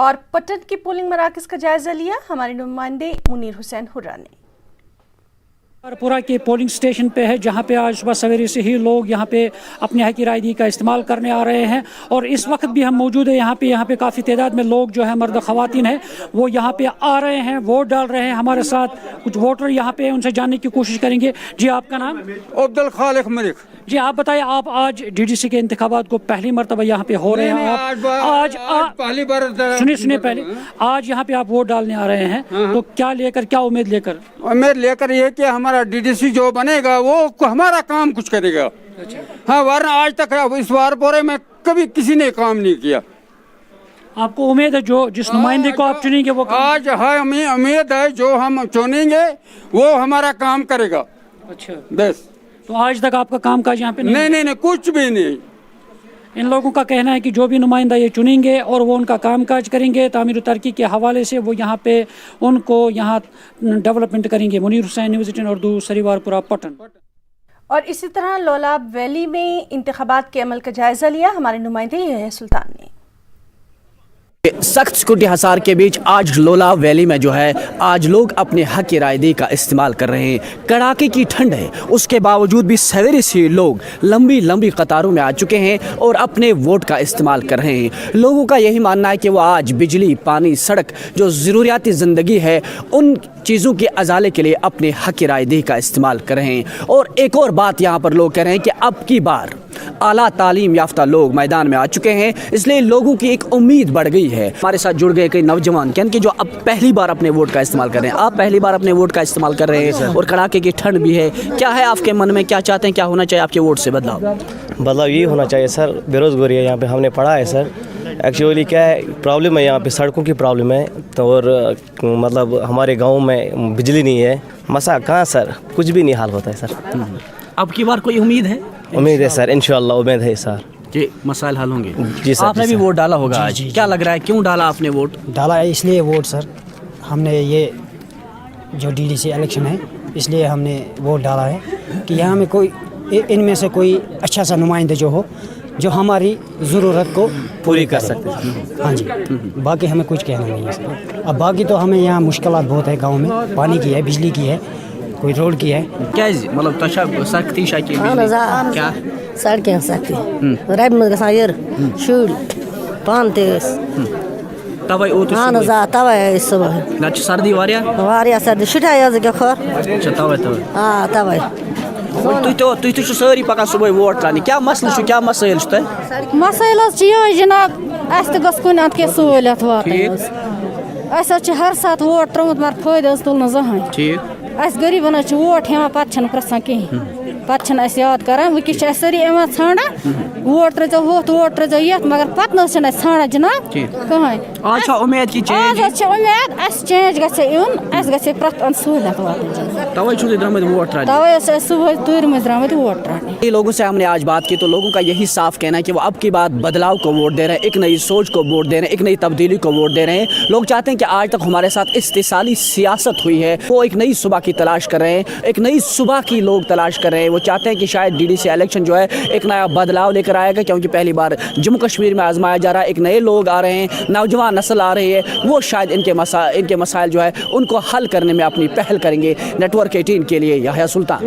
اور پٹن کی پولنگ مراکز کا جائزہ لیا ہمارے نمائندے منیر حسین حرہ نے۔ پورا کے پولنگ سٹیشن پہ ہے جہاں پہ آج صبح سویرے سے ہی لوگ یہاں پہ اپنے حق رائے دہی کا استعمال کرنے آ رہے ہیں، اور اس وقت بھی ہم موجود ہیں یہاں پہ کافی تعداد میں لوگ جو ہے مرد خواتین ہیں وہ یہاں پہ آ رہے ہیں، ووٹ ڈال رہے ہیں۔ ہمارے ساتھ کچھ ووٹر یہاں پہ ان سے جاننے کی کوشش کریں گے۔ جی آپ کا نام؟ عبدالخالق ملک۔ جی آپ بتائیں، آپ آج ڈی ڈی سی کے انتخابات کو پہلی مرتبہ یہاں پہ ہو رہے ہیں، آج پہلی بار سنیے پہلے آج یہاں پہ آپ ووٹ ڈالنے آ رہے ہیں، تو کیا لے کر، کیا امید لے کر؟ امید لے کر یہ کہ ہمارا ڈی ڈی سی جو بنے گا وہ ہمارا کام کچھ کرے گا۔ ہاں، ورنہ آج تک اس بار پورے میں کبھی کسی نے کام نہیں کیا۔ آپ کو امید ہے جو جس نمائندے کو آپ چنیں گے وہ آج ہمیں امید ہے جو ہم چنیں گے وہ ہمارا کام کرے گا۔ اچھا، بس۔ تو آج تک آپ کا کام کاج یہاں پہ نہیں کچھ بھی نہیں۔ ان لوگوں کا کہنا ہے کہ جو بھی نمائندہ یہ چنیں گے اور وہ ان کا کام کاج کریں گے تعمیر و ترقی کے حوالے سے، وہ یہاں پہ ان کو یہاں ڈیولپمنٹ کریں گے۔ منیر حسین، نیوز 18 اردو، سریوار پورہ، پٹن۔ اور اسی طرح لولاب ویلی میں انتخابات کے عمل کا جائزہ لیا ہمارے نمائندے یحییٰ سلطان نے۔ سخت سیکورٹی حصار کے بیچ آج لولاب ویلی میں جو ہے آج لوگ اپنے حق کی رائے دہی کا استعمال کر رہے ہیں۔ کڑاکے کی ٹھنڈ ہے، اس کے باوجود بھی سویرے سے لوگ لمبی قطاروں میں آ چکے ہیں اور اپنے ووٹ کا استعمال کر رہے ہیں۔ لوگوں کا یہی ماننا ہے کہ وہ آج بجلی، پانی، سڑک، جو ضروریاتی زندگی ہے، ان چیزوں کے ازالے کے لیے اپنے حق کی رائے دہی کا استعمال کر رہے ہیں۔ اور ایک اور بات یہاں پر لوگ کہہ رہے ہیں کہ اب کی بار اعلیٰ تعلیم یافتہ لوگ میدان میں آ چکے ہیں، اس لیے لوگوں کی ایک امید بڑھ گئی ہے۔ ہمارے ساتھ جڑ گئے کئی نوجوان کہ جو اب پہلی بار اپنے ووٹ کا استعمال کر رہے ہیں۔ آپ پہلی بار اپنے ووٹ کا استعمال کر رہے ہیں اور کڑاکے کی ٹھنڈ بھی ہے، کیا ہے آپ کے من میں، کیا چاہتے ہیں، کیا ہونا چاہیے آپ کے ووٹ سے بدلاؤ؟ یہ ہونا چاہیے سر، بے روزگاری ہے یہاں پہ، ہم نے پڑھا ہے سر۔ ایکچولی کیا ہے پرابلم ہے یہاں پہ، سڑکوں کی پرابلم ہے، تو اور مطلب ہمارے گاؤں میں بجلی نہیں ہے، مسا کہاں سر، کچھ بھی نہیں حال ہوتا ہے سر۔ اب کی بار کوئی امید ہے؟ امید ہے سر، انشاءاللہ امید ہے سر کہ مسائل حل ہوں گے۔ جی سر۔ آپ نے بھی ووٹ ڈالا ہوگا آج، کیا لگ رہا ہے کیوں ڈالا آپ نے ووٹ؟ ڈالا ہے اس لیے ووٹ سر، ہم نے یہ جو ڈی ڈی سی الیکشن ہے اس لیے ہم نے ووٹ ڈالا ہے کہ یہاں میں کوئی ان میں سے کوئی اچھا سا نمائندہ جو ہو جو ہماری ضرورت کو پوری کر سکتے ہیں۔ ہاں جی، باقی ہمیں کچھ کہنا نہیں ہے سر۔ اب باقی تو ہمیں یہاں مشکلات بہت ہے گاؤں میں، پانی کی ہے، بجلی کی ہے، کوئی روڈ کی ہے۔ کیا مطلب سختی شاکی کیا سڑکیں سختی رب مز گژھان یِر شُرۍ پانہٕ تہِ ٲسۍ توے اوت اہن حظ آ تَوَے آے أسۍ صُبحٲے نتہٕ چھِ سردی واریاہ سردی شُرۍ حظ کیٛاہ کھۄر اچھا توے آ تَوَے تُہۍ تہِ چھِو سٲری پکان صبحٲے ووٹ ترٛاونہِ، کیٛاہ مسلہٕ چھُ، کیٛاہ مسٲیِل چھُ تۄہہِ؟ مسٲیِل حظ چھِ یِہوٚے جِناب، اَسہِ تہِ گٔژھ کُنہِ اَندٕ کینٛہہ سہوٗلیت واتٕنۍ حظ۔ اَسہِ حظ چھِ ہر ساتہٕ ووٹ ترٛوومُت مگر فٲیدٕ حظ تُل نہٕ زٕہٕنۍ۔ ٹھیٖک، اَسہِ غریٖبن حظ چھِ ووٹ ہٮ۪وان پَتہٕ چھِنہٕ پرٛژھان کِہیٖنۍ، پَتہٕ چھِنہٕ اَسہِ یاد کَران۔ وٕنۍکٮ۪س چھِ اَسہِ سٲری یِوان ژھانٛڈان ووٹ ترٛٲیزیو ہُتھ، ووٹ ترٛٲیزیو یَتھ، مگر پَتہٕ نہٕ حظ چھِنہٕ اَسہِ ژھانٛڈان جِناب کٕہۭنۍ۔ آز چھا اُمید کہ آز حظ چھِ اُمید اَسہِ چینٛج گژھِ یُن، اَسہِ گژھِ پرٛٮ۪تھ اَندٕ سہوٗلیت واتٕنۍ۔ توے چھُو تُہۍ درٛامٕتۍ ووٹ ترٛاونہِ؟ تَوَے حظ چھِ أسۍ صُبحٲے توٗرۍ مٔنٛزۍ درٛامٕتۍ ووٹ ترٛاونہِ۔ لوگوں سے ہم نے آج بات کی تو لوگوں کا یہی صاف کہنا ہے کہ وہ اب کی بات بدلاؤ کو ووٹ دے رہے ہیں، ایک نئی سوچ کو ووٹ دے رہے ہیں، ایک نئی تبدیلی کو ووٹ دے رہے ہیں۔ لوگ چاہتے ہیں کہ آج تک ہمارے ساتھ استحصالی سیاست ہوئی ہے، وہ ایک نئی صبح کی تلاش کر رہے ہیں، ایک نئی صبح کی لوگ تلاش کر رہے ہیں۔ وہ چاہتے ہیں کہ شاید ڈی ڈی سی الیکشن جو ہے ایک نیا بدلاؤ لے کر آئے گا، کیونکہ پہلی بار جموں کشمیر میں آزمایا جا رہا ہے، ایک نئے لوگ آ رہے ہیں، نوجوان نسل آ رہی ہے، وہ شاید ان کے مسائل جو ہے ان کو حل کرنے میں اپنی پہل کریں گے۔ نیٹ ورک 18 کے لیے یحییٰ سلطان۔